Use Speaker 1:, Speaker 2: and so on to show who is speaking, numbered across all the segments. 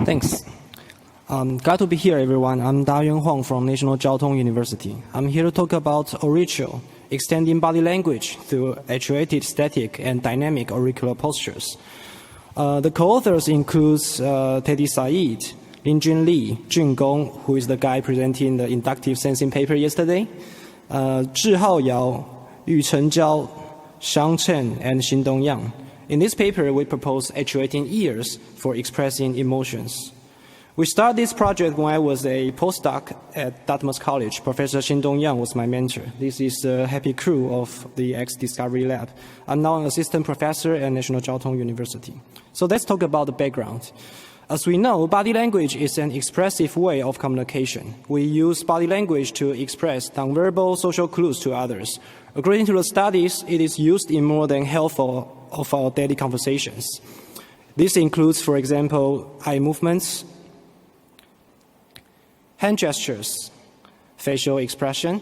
Speaker 1: Thanks. Glad to be here, everyone. I'm Da-Yuan Huang from National Jiao University. I'm here to talk about Orrechio, extending body language through actuated static and dynamic auricular postures. The co-authors include Seyed, Linjun Xing-Dong, who is the guy presenting the inductive sensing paper yesterday, Zhihao, Yuchen, Jiao, Xiang, Chen, and Xing-Dong. In this paper, we propose actuating ears for expressing emotions. We started this project when I was a postdoc at Dartmouth College. Professor Xing-Dong was my mentor. This is the happy crew of the X Discovery Lab. I'm now an assistant professor at National Jiao University. So let's talk about the background. As we know, body language is an expressive way of communication. We use body language to express nonverbal social clues to others. According to the studies, it is used in more than half of our daily conversations. This includes, for example, eye movements, hand gestures, facial expression,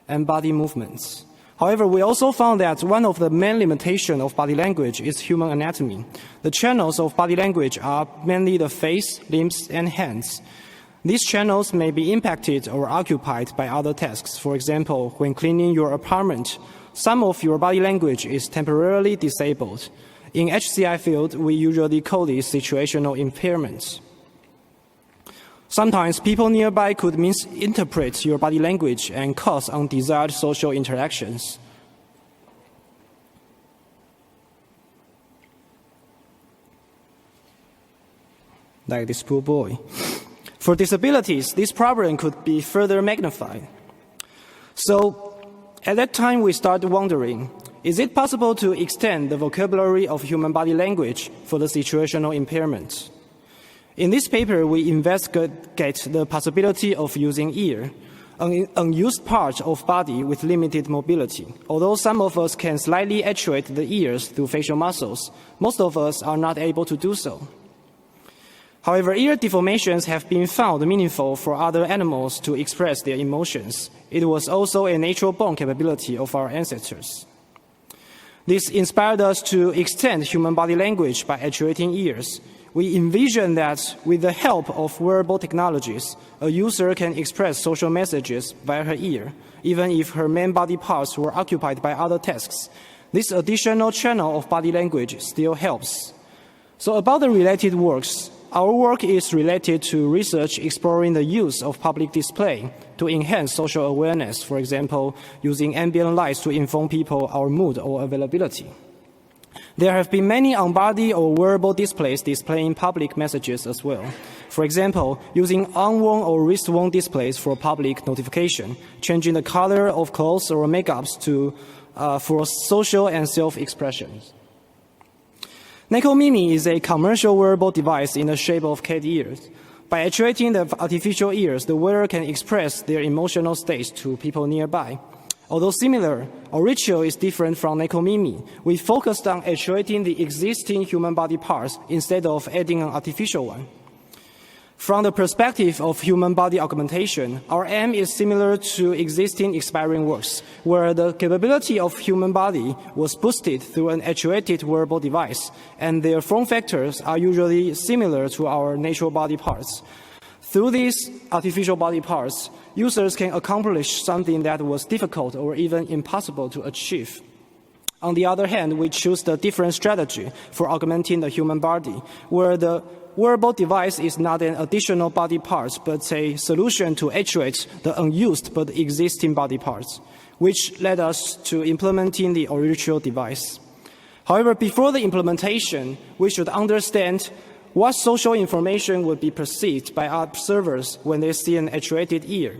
Speaker 1: and body movements. However, we also found that one of the main limitations of body language is human anatomy. The channels of body language are mainly the face, limbs, and hands. These channels may be impacted or occupied by other tasks. For example, when cleaning your apartment, some of your body language is temporarily disabled. In HCI field, we usually call this situational impairment. Sometimes people nearby could misinterpret your body language and cause undesired social interactions. Like this poor boy. For disabilities, this problem could be further magnified. So, at that time, we started wondering, is it possible to extend the vocabulary of human body language for the situational impairment? In this paper, we investigate the possibility of using ear, an unused part of body with limited mobility. Although some of us can slightly actuate the ears through facial muscles, most of us are not able to do so. However, ear deformations have been found meaningful for other animals to express their emotions. It was also a natural-born capability of our ancestors. This inspired us to extend human body language by actuating ears. We envision that with the help of wearable technologies, a user can express social messages via her ear, even if her main body parts were occupied by other tasks. This additional channel of body language still helps. So about the related works, our work is related to research exploring the use of public display to enhance social awareness, for example, using ambient lights to inform people our mood or availability. There have been many on-body or wearable displays displaying public messages as well. For example, using on-worn or wrist-worn displays for public notification, changing the color of clothes or makeups for social and self-expression. Neko Mimi is a commercial wearable device in the shape of cat ears. By actuating the artificial ears, the wearer can express their emotional states to people nearby. Although similar, Orrechio is different from Neko Mimi. We focused on actuating the existing human body parts instead of adding an artificial one. From the perspective of human body augmentation, our aim is similar to existing expiring works, where the capability of human body was boosted through an actuated wearable device, and their form factors are usually similar to our natural body parts. Through these artificial body parts, users can accomplish something that was difficult or even impossible to achieve. On the other hand, we choose the different strategy for augmenting the human body, where the wearable device is not an additional body part, but a solution to actuate the unused but existing body parts, which led us to implementing the Orrechio device. However, before the implementation, we should understand what social information would be perceived by observers when they see an actuated ear.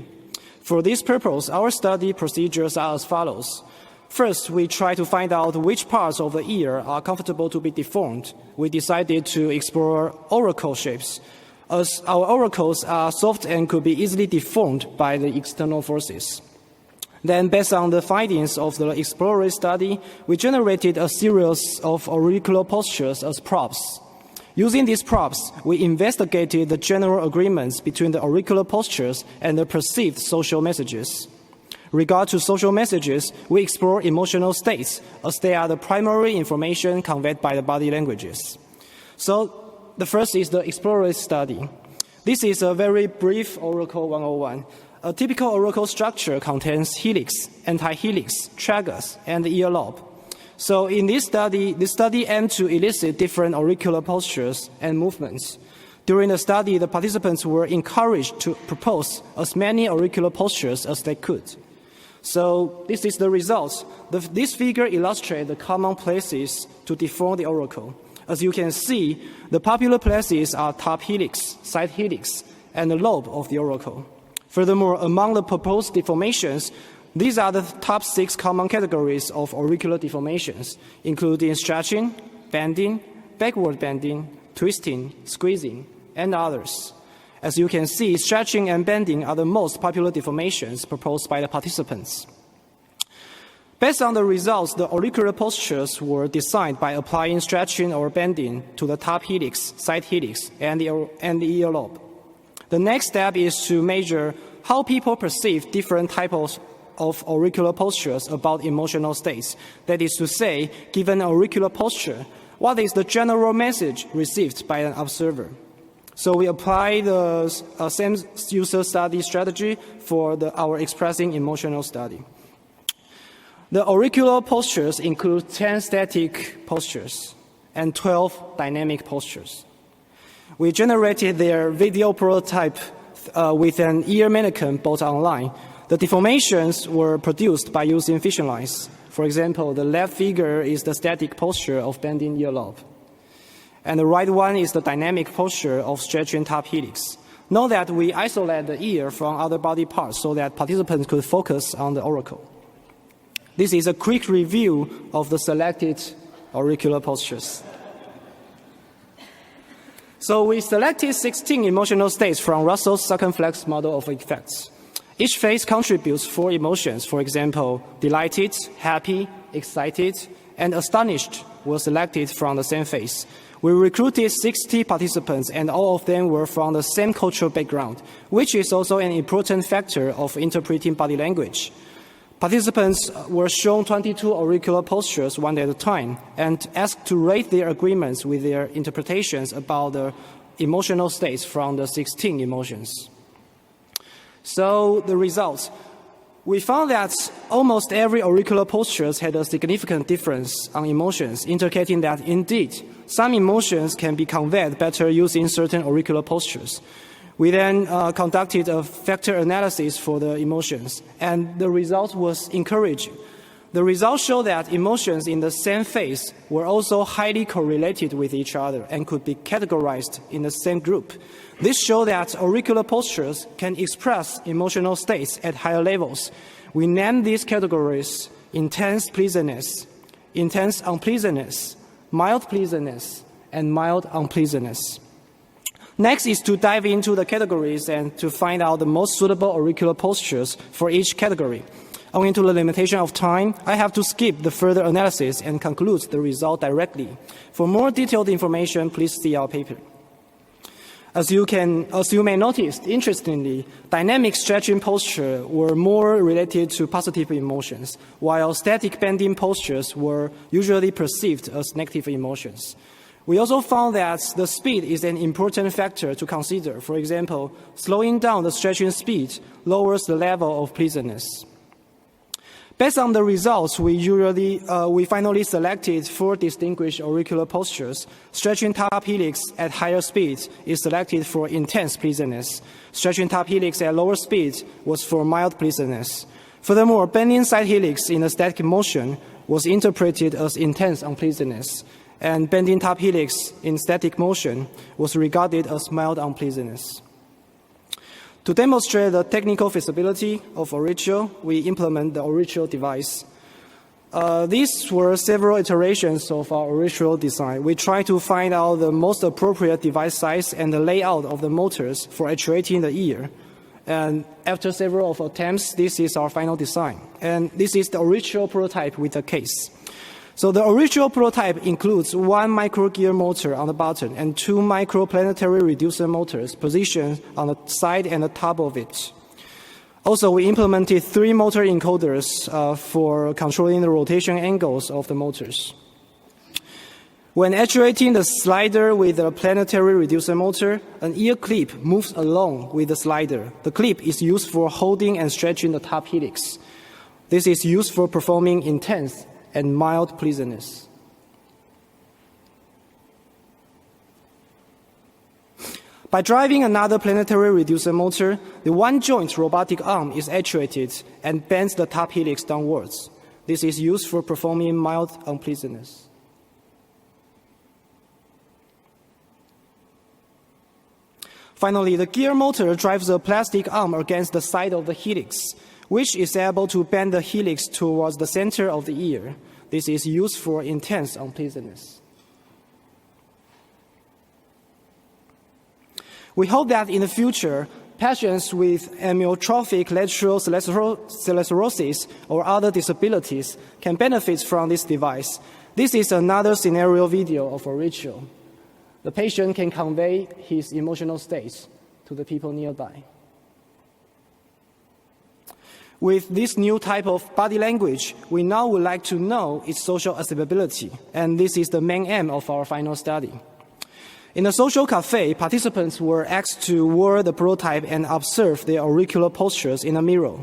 Speaker 1: For this purpose, our study procedures are as follows. First, we try to find out which parts of the ear are comfortable to be deformed. We decided to explore auricle shapes, as our auricles are soft and could be easily deformed by the external forces. Then, based on the findings of the exploratory study, we generated a series of auricular postures as props. Using these props, we investigated the general agreements between the auricular postures and the perceived social messages. Regard to social messages, we explore emotional states, as they are the primary information conveyed by the body languages. So, the first is the exploratory study. This is a very brief Oracle 101. A typical Oracle structure contains helix, anti-helix, tragus, and ear lobe. So in this study aimed to elicit different auricular postures and movements. During the study, the participants were encouraged to propose as many auricular postures as they could. So this is the result. This figure illustrates the common places to deform the auricle. As you can see, the popular places are top helix, side helix, and the lobe of the auricle. Furthermore, among the proposed deformations, these are the top 6 common categories of auricular deformations, including stretching, bending, backward bending, twisting, squeezing, and others. As you can see, stretching and bending are the most popular deformations proposed by the participants. Based on the results, the auricular postures were designed by applying stretching or bending to the top helix, side helix, and the ear lobe. The next step is to measure how people perceive different types of auricular postures about emotional states. That is to say, given an auricular posture, what is the general message received by an observer? So we apply the same user study strategy for our expressing emotional study. The auricular postures include 10 static postures and 12 dynamic postures. We generated their video prototype with an ear mannequin bought online. The deformations were produced by using vision lines. For example, the left figure is the static posture of bending ear lobe. And the right one is the dynamic posture of stretching top helix. Note that we isolate the ear from other body parts so that participants could focus on the auricle. This is a quick review of the selected auricular postures. So we selected 16 emotional states from Russell's circumflex model of effects. Each phase contributes 4 emotions. For example, delighted, happy, excited, and astonished were selected from the same phase. We recruited 60 participants, and all of them were from the same cultural background, which is also an important factor of interpreting body language. Participants were shown 22 auricular postures one at a time and asked to rate their agreements with their interpretations about the emotional states from the 16 emotions. So the results. We found that almost every auricular posture had a significant difference on emotions, indicating that indeed some emotions can be conveyed better using certain auricular postures. We then conducted a factor analysis for the emotions, and the result was encouraging. The results show that emotions in the same phase were also highly correlated with each other and could be categorized in the same group. This shows that auricular postures can express emotional states at higher levels. We named these categories intense pleasantness, intense unpleasantness, mild pleasantness, and mild unpleasantness. Next is to dive into the categories and to find out the most suitable auricular postures for each category. Owing to the limitation of time, I have to skip the further analysis and conclude the result directly. For more detailed information, please see our paper. As you may notice, interestingly, dynamic stretching postures were more related to positive emotions, while static bending postures were usually perceived as negative emotions. We also found that the speed is an important factor to consider. For example, slowing down the stretching speed lowers the level of pleasantness. Based on the results, we finally selected 4 distinguished auricular postures. Stretching top helix at higher speed is selected for intense pleasantness. Stretching top helix at lower speed was for mild pleasantness. Furthermore, bending side helix in a static motion was interpreted as intense unpleasantness, and bending top helix in static motion was regarded as mild unpleasantness. To demonstrate the technical feasibility of Orrechio, we implement the Orrechio device. These were several iterations of our Orrechio design. We tried to find out the most appropriate device size and the layout of the motors for actuating the ear. And after several attempts, this is our final design. And this is the Orrechio prototype with a case. So the Orrechio prototype includes 1 microgear motor on the bottom and 2 microplanetary reducer motors positioned on the side and the top of it. Also, we implemented 3 motor encoders for controlling the rotation angles of the motors. When actuating the slider with a planetary reducer motor, an ear clip moves along with the slider. The clip is used for holding and stretching the top helix. This is used for performing intense and mild pleasantness. By driving another planetary reducer motor, the one-joint robotic arm is actuated and bends the top helix downwards. This is used for performing mild unpleasantness. Finally, the gear motor drives a plastic arm against the side of the helix, which is able to bend the helix towards the center of the ear. This is used for intense unpleasantness. We hope that in the future, patients with amyotrophic lateral sclerosis or other disabilities can benefit from this device. This is another scenario video of Orrechio. The patient can convey his emotional states to the people nearby. With this new type of body language, we now would like to know its social acceptability, and this is the main aim of our final study. In a social cafe, participants were asked to wear the prototype and observe their auricular postures in a mirror.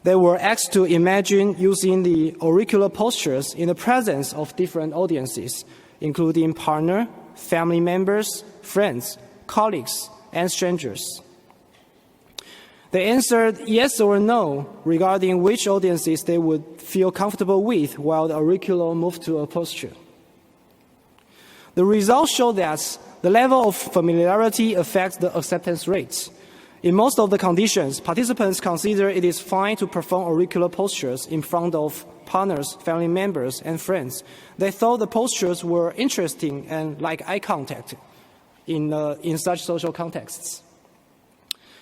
Speaker 1: They were asked to imagine using the auricular postures in the presence of different audiences, including partner, family members, friends, colleagues, and strangers. They answered yes or no regarding which audiences they would feel comfortable with while the auricular moved to a posture. The results show that the level of familiarity affects the acceptance rates. In most of the conditions, participants consider it is fine to perform auricular postures in front of partners, family members, and friends. They thought the postures were interesting and like eye contact in such social contexts.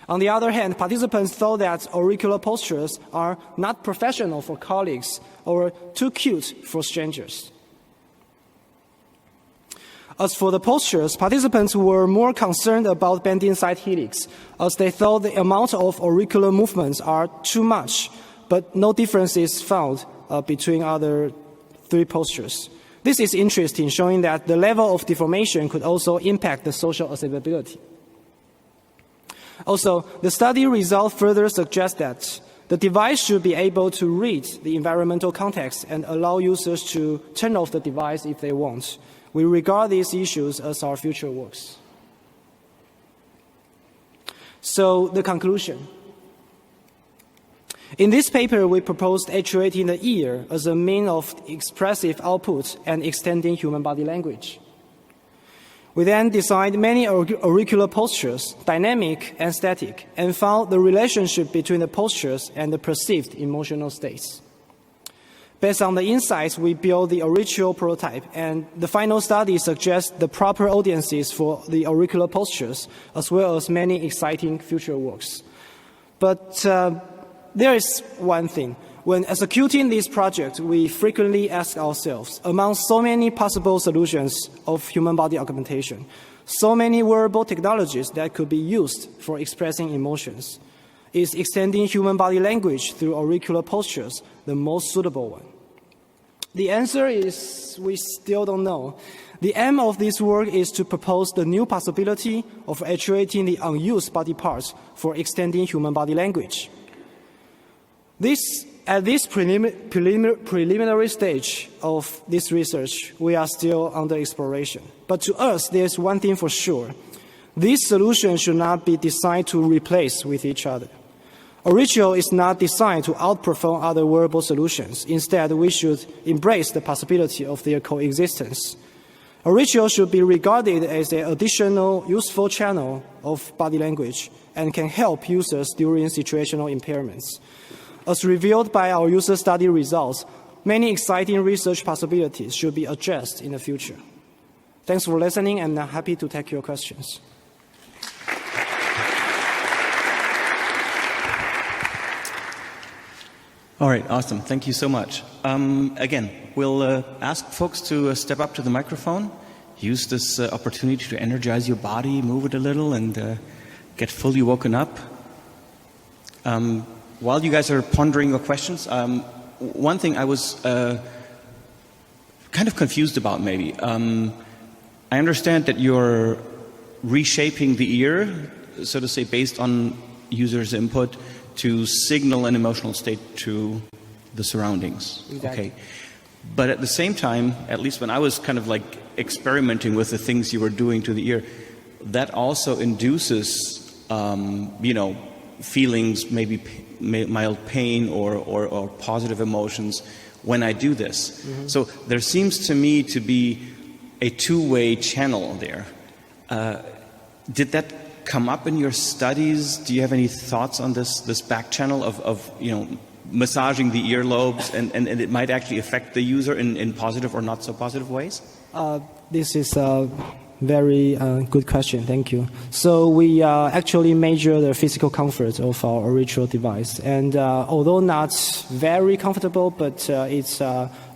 Speaker 1: On the other hand, participants thought that auricular postures are not professional for colleagues or too cute for strangers. As for the postures, participants were more concerned about bending side helix, as they thought the amount of auricular movements are too much, but no difference is found between other three postures. This is interesting, showing that the level of deformation could also impact the social acceptability. Also, the study result further suggests that the device should be able to read the environmental context and allow users to turn off the device if they want. We regard these issues as our future works. So, the conclusion. In this paper, we proposed actuating the ear as a means of expressive output and extending human body language. We then designed many auricular postures, dynamic and static, and found the relationship between the postures and the perceived emotional states. Based on the insights, we built the Orrechio prototype, and the final study suggests the proper audiences for the auricular postures, as well as many exciting future works. But there is one thing. When executing this project, we frequently ask ourselves, among so many possible solutions of human body augmentation, so many wearable technologies that could be used for expressing emotions, is extending human body language through auricular postures the most suitable one? The answer is we still don't know. The aim of this work is to propose the new possibility of actuating the unused body parts for extending human body language. At this preliminary stage of this research, we are still under exploration. But to us, there's one thing for sure. These solutions should not be designed to replace with each other. Orrechio is not designed to outperform other wearable solutions. Instead, we should embrace the possibility of their coexistence. Orrechio should be regarded as an additional useful channel of body language and can help users during situational impairments. As revealed by our user study results, many exciting research possibilities should be addressed in the future. Thanks for listening, and I'm happy to take your questions.
Speaker 2: All right, awesome. Thank you so much. Again, we'll ask folks to step up to the microphone, use this opportunity to energize your body, move it a little, and get fully woken up. While you guys are pondering your questions, one thing I was kind of confused about maybe. I understand that you're reshaping the ear, so to say, based on users' input to signal an emotional state to the surroundings.
Speaker 1: Exactly.
Speaker 2: Okay. But at the same time, at least when I was kind of like experimenting with the things you were doing to the ear, that also induces, feelings, maybe mild pain or positive emotions when I do this. Mm-hmm. So there seems to me to be a two-way channel there. Did that come up in your studies? Do you have any thoughts on this back channel of massaging the earlobes and it might actually affect the user in positive or not so positive ways?
Speaker 1: This is a very good question. Thank you. So we actually measure the physical comfort of our Orrechio device. And although not very comfortable, but it's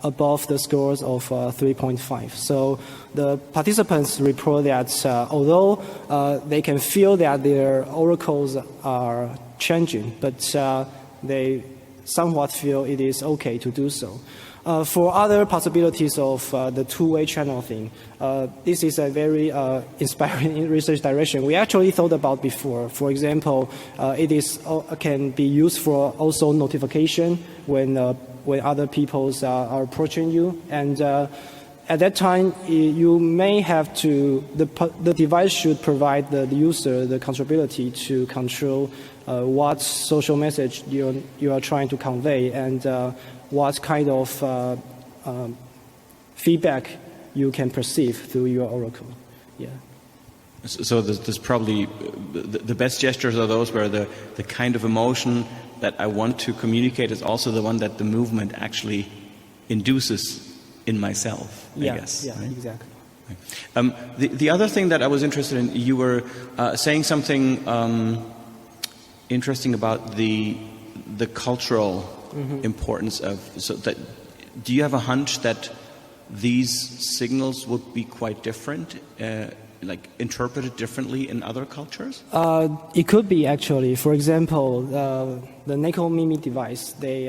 Speaker 1: above the scores of 3.5. So the participants report that although they can feel that their auricles are changing, but they somewhat feel it is okay to do so. For other possibilities of the two-way channel thing, this is a very inspiring research direction we actually thought about before. For example, can be used for also notification when other people are approaching you. And at that time, you may have to, the device should provide the user the controllability to control what social message you are trying to convey and what kind of feedback you can perceive through your oracle. Yeah.
Speaker 2: So there's probably the best gestures are those where the kind of emotion that I want to communicate is also the one that the movement actually induces in myself, I guess.
Speaker 1: Yeah,
Speaker 2: right?
Speaker 1: Exactly.
Speaker 2: The other thing that I was interested in, you were saying something interesting about the cultural importance of, so that, do you have a hunch that these signals would be quite different, like interpreted differently in other cultures?
Speaker 1: It could be actually. For example, the Neko Mimi device, they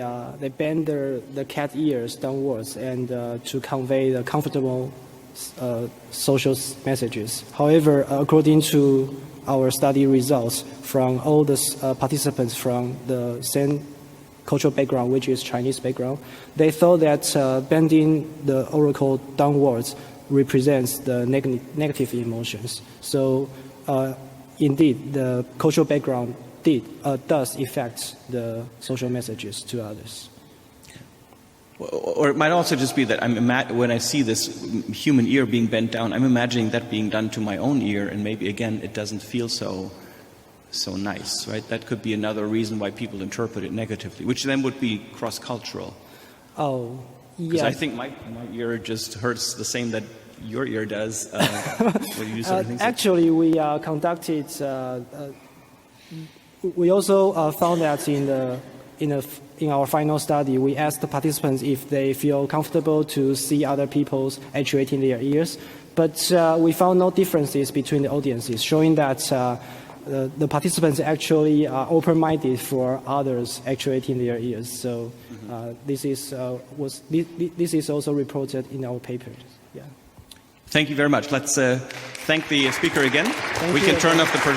Speaker 1: bend the cat ears downwards and to convey the comfortable social messages. However, according to our study results from all the participants from the same cultural background, which is Chinese background, they thought that bending the oracle downwards represents the negative emotions. So indeed, the cultural background does affect the social messages to others.
Speaker 2: Or it might also just be that when I see this human ear being bent down, I'm imagining that being done to my own ear, and maybe again it doesn't feel so nice, right? That could be another reason why people interpret it negatively, which then would be cross-cultural.
Speaker 1: Oh, yeah.
Speaker 2: Because I think my ear just hurts the same that your ear does when you do certain things.
Speaker 1: Actually, we conducted. We also found that in our final study, we asked the participants if they feel comfortable to see other people actuating their ears, but we found no differences between the audiences, showing that the participants actually are open-minded for others actuating their ears. So this is also reported in our papers. Yeah.
Speaker 2: Thank you very much. Let's thank the speaker again.
Speaker 1: Thank
Speaker 2: we
Speaker 1: you.
Speaker 2: Can turn off the projector.